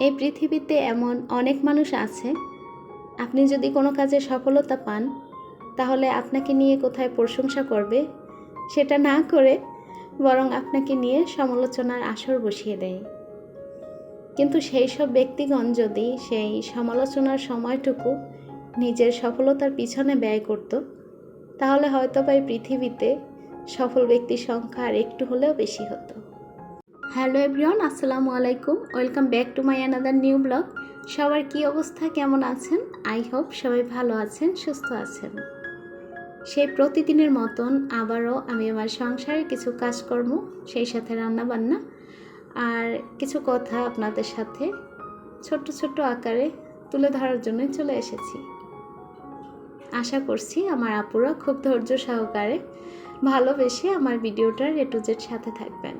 এই পৃথিবীতে এমন অনেক মানুষ আছে, আপনি যদি কোনো কাজে সফলতা পান তাহলে আপনাকে নিয়ে কোথায় প্রশংসা করবে সেটা না করে বরং আপনাকে নিয়ে সমালোচনার আসর বসিয়ে দেয়। কিন্তু সেই সব ব্যক্তিগণ যদি সেই সমালোচনার সময়টুকু নিজের সফলতার পিছনে ব্যয় করত, তাহলে হয়তো বা এই পৃথিবীতে সফল ব্যক্তির সংখ্যা আর একটু হলেও বেশি হতো। হ্যালো এভরিওয়ান, আসসালামু আলাইকুম, welcome back to my another new blog. সবার কী অবস্থা, কেমন আছেন? আই হোপ সবাই ভালো আছেন, সুস্থ আছেন। সেই প্রতিদিনের মতন আবারও আমি আমার সংসারের কিছু কাজকর্ম, সেই সাথে রান্নাবান্না আর কিছু কথা আপনাদের সাথে ছোট্ট ছোট্ট আকারে তুলে ধরার জন্যই চলে এসেছি। আশা করছি আমার আপুরা খুব ধৈর্য সহকারে ভালোবেসে আমার ভিডিওটার A to Z সাথে থাকবেন।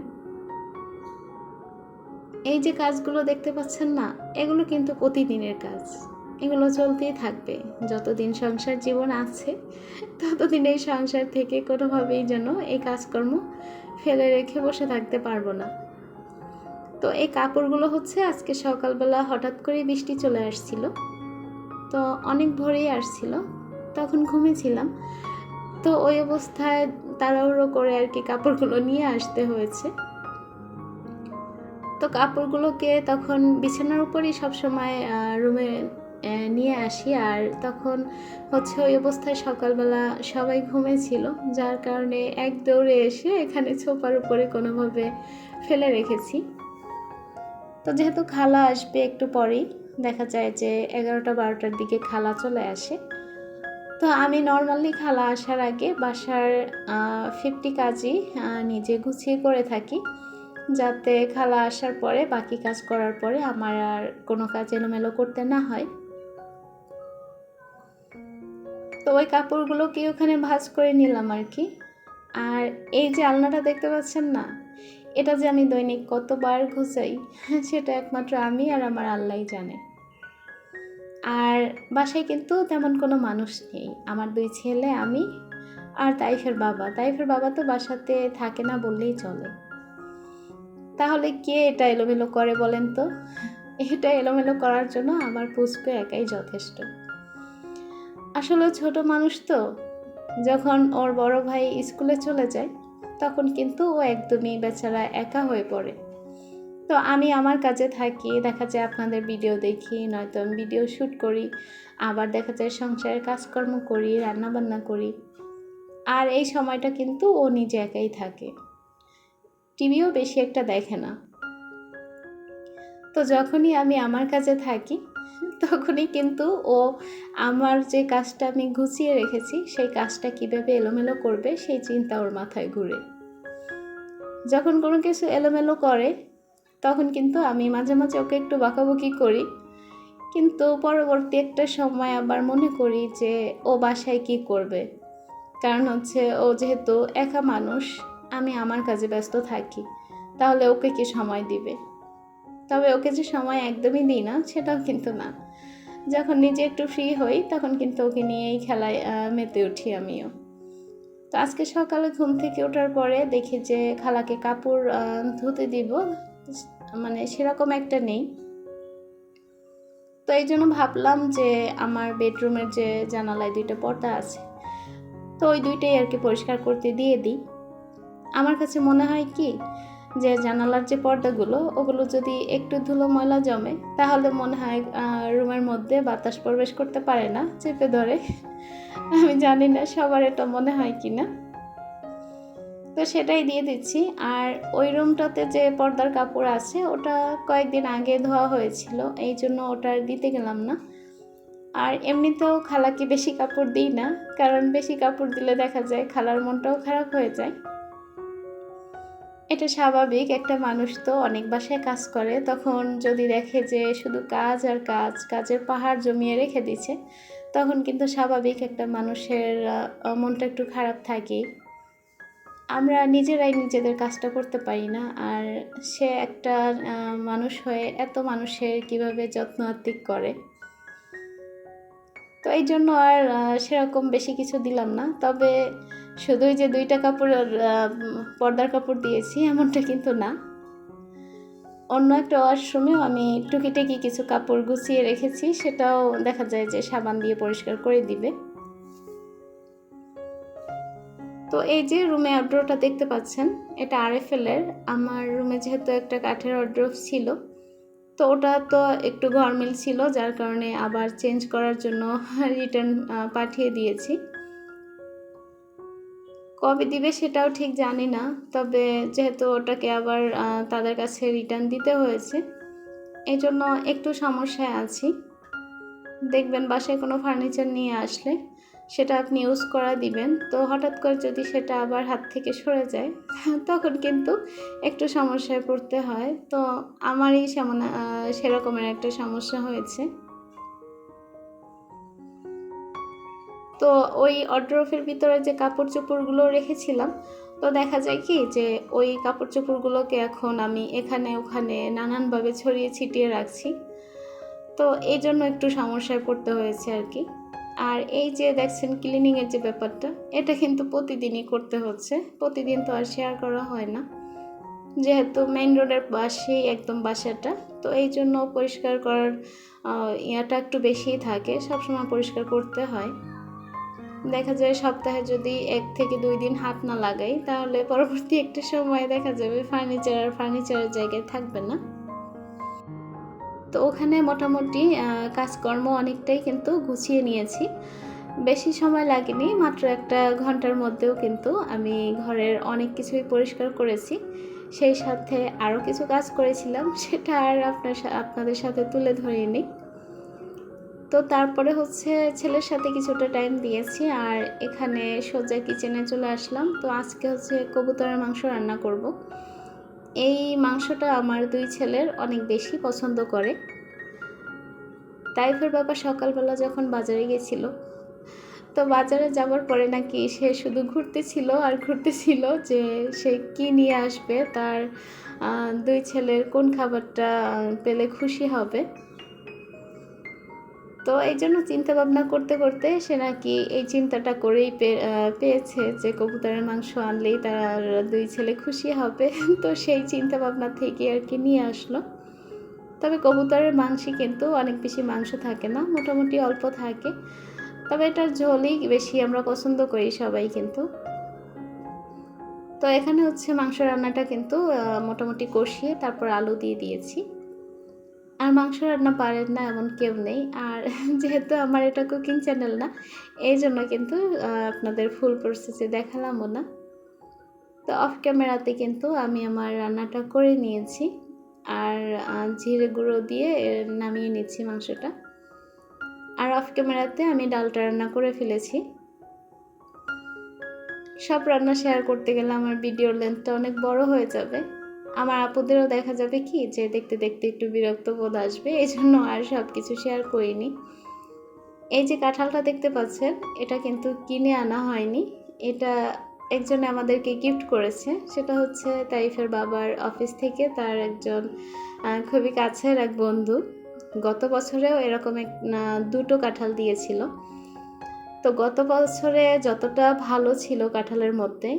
এই যে কাজগুলো দেখতে পাচ্ছেন না, এগুলো কিন্তু প্রতিদিনের কাজ, এগুলো চলতেই থাকবে। যতদিন সংসার জীবন আছে ততদিন এই সংসার থেকে কোনোভাবেই যেন এই কাজকর্ম ফেলে রেখে বসে থাকতে পারবো না। তো এই কাপড়গুলো হচ্ছে আজকে সকালবেলা হঠাৎ করে বৃষ্টি চলে আসছিল, তো অনেক ভোরেই আসছিল, তখন ঘুমিয়েছিলাম। তো ওই অবস্থায় তাড়াহুড়ো করে আর কি কাপড়গুলো নিয়ে আসতে হয়েছে। তো কাপড়গুলোকে তখন বিছানার উপরই সবসময় রুমে নিয়ে আসি, আর তখন হচ্ছে ওই অবস্থায় সকালবেলা সবাই ঘুমিয়েছিল, যার কারণে এক দৌড়ে এসে এখানে সোফার উপরে কোনোভাবে ফেলে রেখেছি। তো যেহেতু খালা আসবে একটু পরেই, দেখা যায় যে 11টা-12টার দিকে খালা চলে আসে। তো আমি নর্মালি খালা আসার আগে বাসার 50 কাজই নিজে গুছিয়ে করে থাকি, যাতে খালা আসার পরে বাকি কাজ করার পরে আমার আর কোনো কাজ এলোমেলো করতে না হয়। তো ওই কাপড়গুলোকে ওখানে ভাঁজ করে নিলাম আর কি। আর এই যে আলনাটা দেখতে পাচ্ছেন না, এটা যে আমি দৈনিক কতবার ঘুচাই সেটা একমাত্র আমি আর আমার আল্লাহই জানে। আর বাসায় কিন্তু তেমন কোনো মানুষ নেই, আমার 2 ছেলে, আমি আর তাইফের বাবা। তাইফের বাবা তো বাসাতে থাকে না বললেই চলে। তাহলে কে এটা এলোমেলো করে বলেন তো? এটা এলোমেলো করার জন্য আমার পুষ্পে একাই যথেষ্ট। আসলে ছোট মানুষ তো, যখন ওর বড় ভাই স্কুলে চলে যায় তখন কিন্তু ও একদমই বেচারা একা হয়ে পড়ে। তো আমি আমার কাজে থাকি, দেখা যায় আপনাদের ভিডিও দেখি, নয়তো আমি ভিডিও শ্যুট করি, আবার দেখা যায় সংসারের কাজকর্ম করি, রান্নাবান্না করি। আর এই সময়টা কিন্তু ও নিজে একাই থাকে, টিভিও বেশি একটা দেখে না। তো যখনই আমি আমার কাজে থাকি তখনই কিন্তু ও আমার যে কাজটা আমি গুছিয়ে রেখেছি সেই কাজটা কীভাবে এলোমেলো করবে সেই চিন্তা ওর মাথায় ঘুরে। যখন কোনো কিছু এলোমেলো করে তখন কিন্তু আমি মাঝে মাঝে ওকে একটু বকাবকি করি, কিন্তু পরবর্তী একটা সময় আবার মনে করি যে ও বাসায় কি করবে, কারণ হচ্ছে ও যেহেতু একা মানুষ, আমি আমার কাজে ব্যস্ত থাকি, তাহলে ওকে কি সময় দিবে? তবে ওকে যে সময় একদমই দিই না সেটাও কিন্তু না, যখন নিজে একটু ফ্রি হই তখন কিন্তু ওকে নিয়েই খেলায় মেতে উঠি আমিও। তো আজকে সকালে ঘুম থেকে ওঠার পরে দেখি যে খালাকে কাপড় ধুতে দিব, মানে সেরকম একটা নেই। তো এই জন্য ভাবলাম যে আমার বেডরুমের যে জানালায় 2টা পর্দা আছে, তো ওই 2টাই আর কি পরিষ্কার করতে দিয়ে দিই। আমার কাছে মনে হয় কি যে জানালার যে পর্দাগুলো, ওগুলো যদি একটু ধুলো ময়লা জমে তাহলে মনে হয় রুমের মধ্যে বাতাস প্রবেশ করতে পারে না, চেপে ধরে। আমি জানি না সবার এটা মনে হয় কি না, তো সেটাই দিয়ে দিচ্ছি। আর ওই রুমটাতে যে পর্দার কাপড় আছে ওটা কয়েকদিন আগে ধোয়া হয়েছিল, এই জন্য ওটা আর দিতে গেলাম না। আর এমনিতেও খালাকে বেশি কাপড় দিই না, কারণ বেশি কাপড় দিলে দেখা যায় খালার মনটাও খারাপ হয়ে যায়। এটা স্বাভাবিক, একটা মানুষ তো অনেক বাসায় কাজ করে, তখন যদি দেখে যে শুধু কাজ আর কাজ, কাজের পাহাড় জমিয়ে রেখে দিচ্ছে, তখন কিন্তু স্বাভাবিক একটা মানুষের মনটা একটু খারাপ থাকে। আমরা নিজেরাই নিজেদের কাজটা করতে পারি না, আর সে একটা মানুষ হয়ে এত মানুষের কিভাবে যত্ন আত্তিক করে। তো এই জন্য আর সেরকম বেশি কিছু দিলাম না। তবে শুধুই যে 2টা কাপড়ের পর্দার কাপড় দিয়েছি এমনটা কিন্তু না, অন্য একটা ওয়াশরুমেও আমি টুকিটাকি কিছু কাপড় গুছিয়ে রেখেছি, সেটাও দেখা যায় যে সাবান দিয়ে পরিষ্কার করে দিবে। তো এই যে রুমে ওয়ার্ড্রোবটা দেখতে পাচ্ছেন, এটা RFL এর। আমার রুমে যেহেতু একটা কাঠের ওয়ার্ড্রোব ছিল, তো ওটা তো একটু গরমিল ছিল, যার কারণে আবার চেঞ্জ করার জন্য রিটার্ন পাঠিয়ে দিয়েছি। কবে দিবে সেটাও ঠিক জানি না, তবে যেহেতু ওটাকে আবার তাদের কাছে রিটার্ন দিতে হয়েছে, এই জন্য একটু সমস্যায় আছি। দেখবেন বাসায় কোনো ফার্নিচার নিয়ে আসলে সেটা আপনি ইউজ করা দিবেন, তো হঠাৎ করে যদি সেটা আবার হাত থেকে সরে যায় তখন কিন্তু একটু সমস্যায় পড়তে হয়। তো আমারই সেরকমের একটা সমস্যা হয়েছে। তো ওই ওয়ার্ড্রোবের ভিতরে যে কাপড় চোপড়গুলো রেখেছিলাম, তো দেখা যায় কি যে ওই কাপড় চোপড়গুলোকে এখন আমি এখানে ওখানে নানানভাবে ছড়িয়ে ছিটিয়ে রাখছি। তো এই জন্য একটু সমস্যায় পড়তে হয়েছে আর কি। আর এই যে দেখছেন ক্লিনিংয়ের যে ব্যাপারটা, এটা কিন্তু প্রতিদিনই করতে হচ্ছে, প্রতিদিন তো আর শেয়ার করা হয় না, যেহেতু মেইন রোডের পাশেই একদম বাসাটা। তো এই জন্য পরিষ্কার করার ইয়াটা একটু বেশিই থাকে, সবসময় পরিষ্কার করতে হয়। দেখা যায় সপ্তাহে যদি 1 থেকে 2 দিন হাত না লাগাই, তাহলে পরবর্তী একটা সময় দেখা যাবে ফার্নিচারের জায়গায় থাকবে না। তো ওখানে মোটামুটি কাজকর্ম অনেকটাই কিন্তু গুছিয়ে নিয়েছি, বেশি সময় লাগেনি, মাত্র 1 ঘন্টার মধ্যেও কিন্তু আমি ঘরের অনেক কিছুই পরিষ্কার করেছি। সেই সাথে আরও কিছু কাজ করেছিলাম, সেটা আর আপনাদের সাথে তুলে ধরিনি। তো তারপরে হচ্ছে ছেলের সাথে কিছুটা টাইম দিয়েছি, আর এখানে সোজা কিচেনে চলে আসলাম। তো আজকে হচ্ছে কবুতরের মাংস রান্না করব। এই মাংসটা আমার 2 ছেলের অনেক বেশি পছন্দ করে। তাইফের বাবা সকালবেলা যখন বাজারে গেছিল, তো বাজারে যাওয়ার পরে নাকি সে শুধু ঘুরতেছিল যে সে কি নিয়ে আসবে, তার 2 ছেলের কোন খাবারটা পেলে খুশি হবে। তো এই জন্য চিন্তা ভাবনা করতে করতে সে নাকি এই চিন্তাটা করেই পেয়েছে যে কবুতরের মাংস আনলেই তার 2 ছেলে খুশি হবে। তো সেই চিন্তা ভাবনা থেকে আর কি নিয়ে আসলো। তবে কবুতরের মাংসে কিন্তু অনেক বেশি মাংস থাকে না, মোটামুটি অল্প থাকে, তবে এটার ঝোলই বেশি আমরা পছন্দ করি সবাই কিন্তু। তো এখানে হচ্ছে মাংস রান্নাটা কিন্তু মোটামুটি কষিয়ে তারপর আলু দিয়ে দিয়েছি। আর মাংস রান্না পারেন না এমন কেউ নেই। আর যেহেতু আমার এটা কুকিং চ্যানেল না, এই জন্য কিন্তু আপনাদের ফুল প্রসেসে দেখালামও না। তো অফ ক্যামেরাতে কিন্তু আমি আমার রান্নাটা করে নিয়েছি, আর জিরে গুঁড়ো দিয়ে নামিয়ে নিচ্ছি মাংসটা। আর অফ ক্যামেরাতে আমি ডালটা রান্না করে ফেলেছি। সব রান্না শেয়ার করতে গেলে আমার ভিডিওর লেন্থটা অনেক বড় হয়ে যাবে। আমার আপুদেরও দেখা যাবে কি যে দেখতে দেখতে একটু বিরক্ত বোধ আসবে, এই জন্য আর সব কিছু শেয়ার করিনি। এই যে কাঁঠালটা দেখতে পাচ্ছেন, এটা কিন্তু কিনে আনা হয়নি, এটা একজনে আমাদেরকে গিফট করেছে। সেটা হচ্ছে তাইফের বাবার অফিস থেকে তার একজন খুবই কাছের এক বন্ধু। গত বছরেও এরকম 2টো কাঁঠাল দিয়েছিল। তো গত বছরে যতটা ভালো ছিল কাঁঠালের মধ্যে,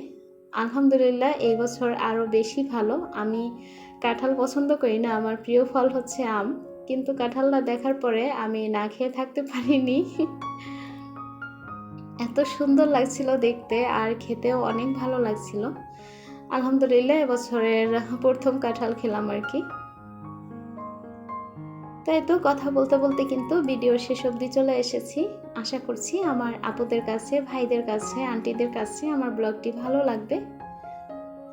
আলহামদুলিল্লাহ এই বছর আরও বেশি ভালো। আমি কাঁঠাল পছন্দ করি না, আমার প্রিয় ফল হচ্ছে আম, কিন্তু কাঁঠালটা দেখার পরে আমি না খেয়ে থাকতে পারিনি। এত সুন্দর লাগছিল দেখতে, আর খেতেও অনেক ভালো লাগছিল। আলহামদুলিল্লাহ এবছরের প্রথম কাঁঠাল খেলাম আর কি। তাই তো কথা বলতে বলতে কিন্তু ভিডিওর শেষ অবধি চলে এসেছি। আশা করছি আমার আপুদের কাছে, ভাইদের কাছে, আন্টিদের কাছে আমার ব্লগটি ভালো লাগবে।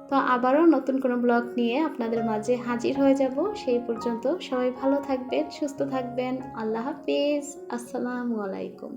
তো আবারও নতুন কোনো ব্লগ নিয়ে আপনাদের মাঝে হাজির হয়ে যাব। সেই পর্যন্ত সবাই ভালো থাকবেন, সুস্থ থাকবেন। আল্লাহ হাফিজ। আসসালামু আলাইকুম।